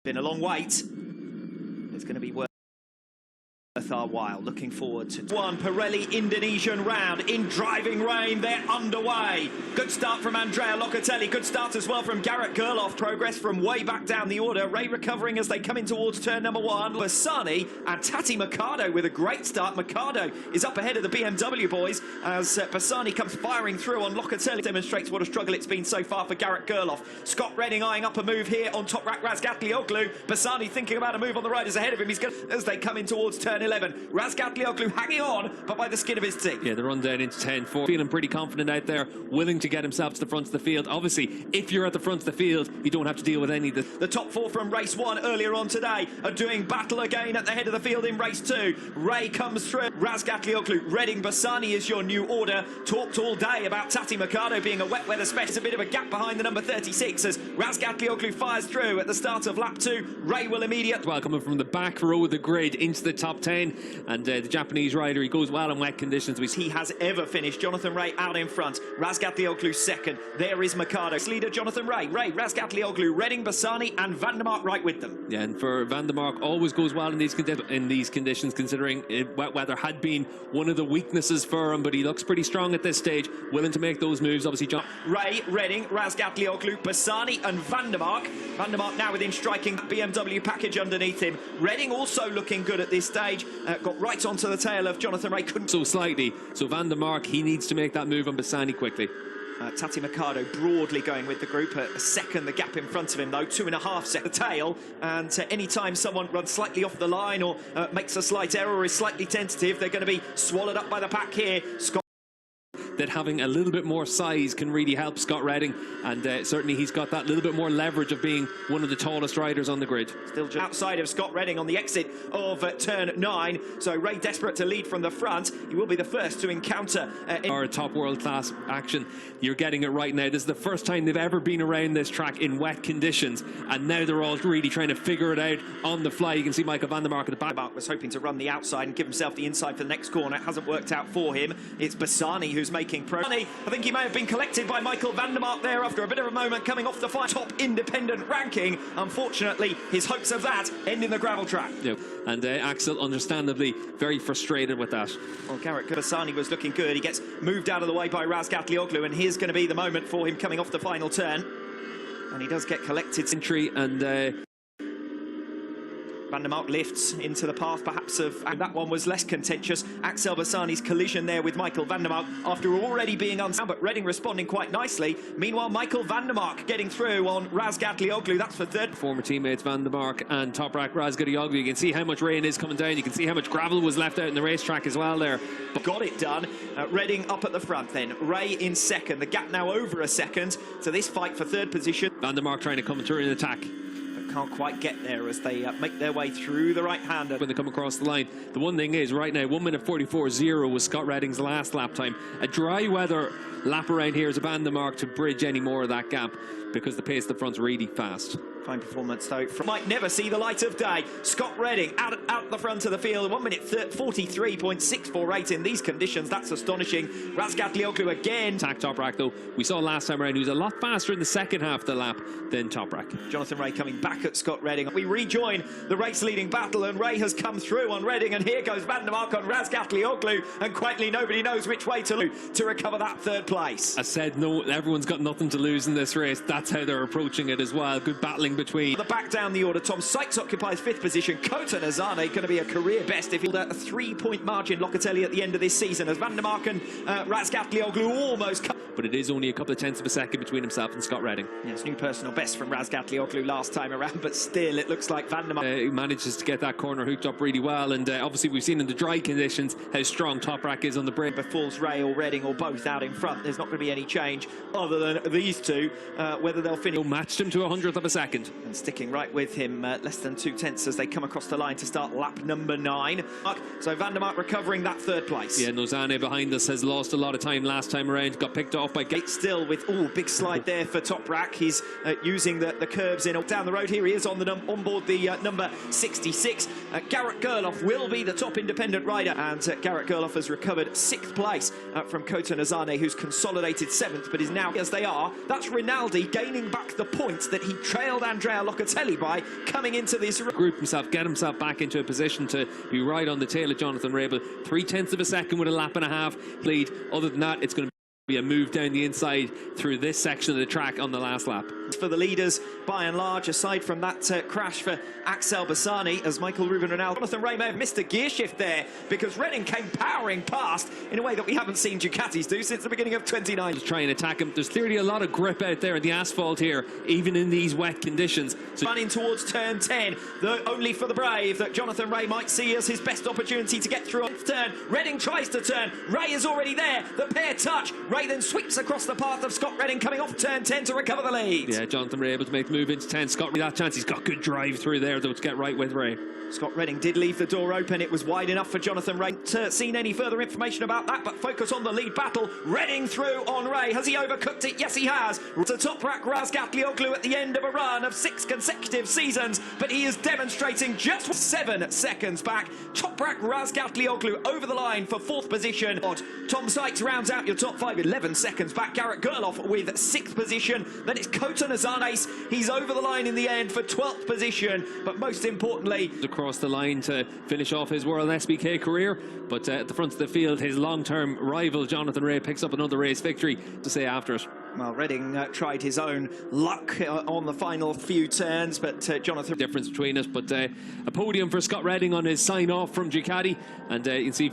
Been a long wait. It's going to be worth our while. Looking forward to one Pirelli Indonesian round in driving rain. They're underway. Good start from Andrea Locatelli. Good start as well from Garrett Gerloff. Progress from way back down the order. Ray recovering as they come in towards turn number one. Bassani and Tati Mercado with a great start. Mercado is up ahead of the BMW boys as Bassani comes firing through on Locatelli. Demonstrates what a struggle it's been so far for Garrett Gerloff. Scott Redding eyeing up a move here on top rack. Razgatlioglu. Bassani thinking about a move on the right is ahead of him. He's going as they come in towards turn 11. Razgatlioglu hanging on, but by the skin of his teeth. Yeah, the run down into 10-4. Feeling pretty confident out there, willing to get himself to the front of the field. Obviously, if you're at the front of the field, you don't have to deal with any of the top four from race one earlier on today are doing battle again at the head of the field in race two. Ray comes through. Razgatlioglu, Redding, Bassani is your new order. Talked all day about Tati Mercado being a wet weather specialist. A bit of a gap behind the number 36 as Razgatlioglu fires through at the start of lap two. Ray will immediately. Well, coming from the back row of the grid into the top 10. And the Japanese rider, he goes well in wet conditions, which he has ever finished. Jonathan Rea out in front. Razgatlioglu second. There is Mercado. Leader Jonathan Rea. Razgatlioglu, Redding, Bassani, and Van der Mark right with them. Yeah, and for Van der Mark, always goes well in these conditions, considering wet weather had been one of the weaknesses for him. But he looks pretty strong at this stage, willing to make those moves. Obviously, John Rea, Redding, Razgatlioglu, Bassani, and Van der Mark. Van der Mark now within striking BMW package underneath him. Redding also looking good at this stage. Got right onto the tail of Jonathan Rea. Couldn't so slightly. So Van der Mark, he needs to make that move on Bassani quickly. Tati Mercado broadly going with the group. A second the gap in front of him though. 2.5 seconds the tail. And any time someone runs slightly off the line or makes a slight error or is slightly tentative, they're going to be swallowed up by the pack here. Scott that having a little bit more size can really help Scott Redding, and certainly he's got that little bit more leverage of being one of the tallest riders on the grid. Still just outside of Scott Redding on the exit of turn 9, so Ray desperate to lead from the front. He will be the first to encounter our top world-class action. You're getting it right now. This is the first time they've ever been around this track in wet conditions, and now they're all really trying to figure it out on the fly. You can see Michael Van der Mark at the back. Was hoping to run the outside and give himself the inside for the next corner. It hasn't worked out for him. It's Bassani who's making I think he may have been collected by Michael Van der Mark there after a bit of a moment coming off the top independent ranking. Unfortunately, his hopes of that end in the gravel track. Yep. And Axel, understandably, very frustrated with that. Well, Garrett Bassani was looking good. He gets moved out of the way by Razgatlioglu, and here's going to be the moment for him coming off the final turn. And he does get collected. Entry and Van der Mark lifts into the path perhaps of, and that one was less contentious. Axel Bassani's collision there with Michael Van der Mark after already being unsound, but Redding responding quite nicely. Meanwhile, Michael Van der Mark getting through on Razgatlioglu. That's for third. Former teammates Van der Mark and Toprak Razgatlioglu. You can see how much rain is coming down. You can see how much gravel was left out in the racetrack as well there. But got it done. Redding up at the front then. Ray in second. The gap now over a second. So this fight for third position. Van der Mark trying to come through in attack. Can't quite get there as they make their way through the right-hander when they come across the line. The one thing is, right now, 1:44.0 was Scott Redding's last lap time. A dry weather lap around here is a Van der Mark to bridge any more of that gap because the pace of the front's really fast. Fine performance though. Might never see the light of day. Scott Redding out the front of the field. 1:43.648 in these conditions. That's astonishing. Razgatlioglu again. Top rack though. We saw last time around he was a lot faster in the second half of the lap than Toprak. Jonathan Rea coming back at Scott Redding. We rejoin the race-leading battle, and Ray has come through on Redding, and here goes Van der Mark on Razgatlioglu, and quietly nobody knows which way to recover that third place. I said no, everyone's got nothing to lose in this race. That's how they're approaching it as well. Good battling between. The back down the order, Tom Sykes occupies 5th position. Kota Nazane going to be a career best if he'll a 3-point margin Locatelli at the end of this season as Van der Mark and Razgatlioglu almost come. But it is only a couple of tenths of a second between himself and Scott Redding. Yeah, it's new personal best from Razgatlioglu last time around, but still it looks like Van der Mark manages to get that corner hooked up really well, and obviously we've seen in the dry conditions how strong Toprak is on the brake. Falls Ray or Redding or both out in front, there's not going to be any change other than these two, whether they'll finish. Matched him to 100th of a second. And sticking right with him, less than 2 tenths as they come across the line to start lap number 9. So Van der Mark recovering that third place. Yeah, Nazane behind us has lost a lot of time last time around, got picked off off by Gate. Still with big slide there for Toprak. He's using the curves in down the road. Here he is on board the number 66. Garrett Gerloff will be the top independent rider, and Garrett Gerloff has recovered 6th place from Kota Nazane, who's consolidated 7th, but is now, as they are, that's Rinaldi gaining back the points that he trailed Andrea Locatelli by coming into this Group himself, get himself back into a position to be right on the tail of Jonathan Rea, but 0.3 of a second with a lap and a half lead. Other than that, it's going to be a move down the inside through this section of the track on the last lap. For the leaders, by and large, aside from that crash for Axel Bassani, as Michael Ruben Ronaldo. Jonathan Rea may have missed a gear shift there, because Redding came powering past in a way that we haven't seen Ducatis do since the beginning of 29. Just try and attack him. There's clearly a lot of grip out there in the asphalt here, even in these wet conditions. So running towards turn 10, only for the brave that Jonathan Rea might see as his best opportunity to get through on turn. Redding tries to turn. Rea is already there. The pair touch. Rea then sweeps across the path of Scott Redding, coming off turn 10 to recover the lead. Yeah, Jonathan Rea able to make the move into 10. Scott, that chance, he's got good drive through there, though, to get right with Rea. Scott Redding did leave the door open. It was wide enough for Jonathan Rea. Seen any further information about that, but focus on the lead battle. Redding through on Rea. Has he overcooked it? Yes, he has. To Toprak Razgatlioglu at the end of a run of 6 consecutive seasons, but he is demonstrating just 7 seconds back. Toprak Razgatlioglu over the line for 4th position. Tom Sykes rounds out your top 5, 11 seconds back. Garrett Gerloff with 6th position. Then it's Kota Nazane. He's over the line in the end for 12th position, but most importantly, across the line to finish off his World SBK career, but at the front of the field, his long-term rival Jonathan Rea picks up another race victory to say after it. Well, Redding tried his own luck on the final few turns, but Jonathan... Difference between us, but a podium for Scott Redding on his sign-off from Ducati, and you can see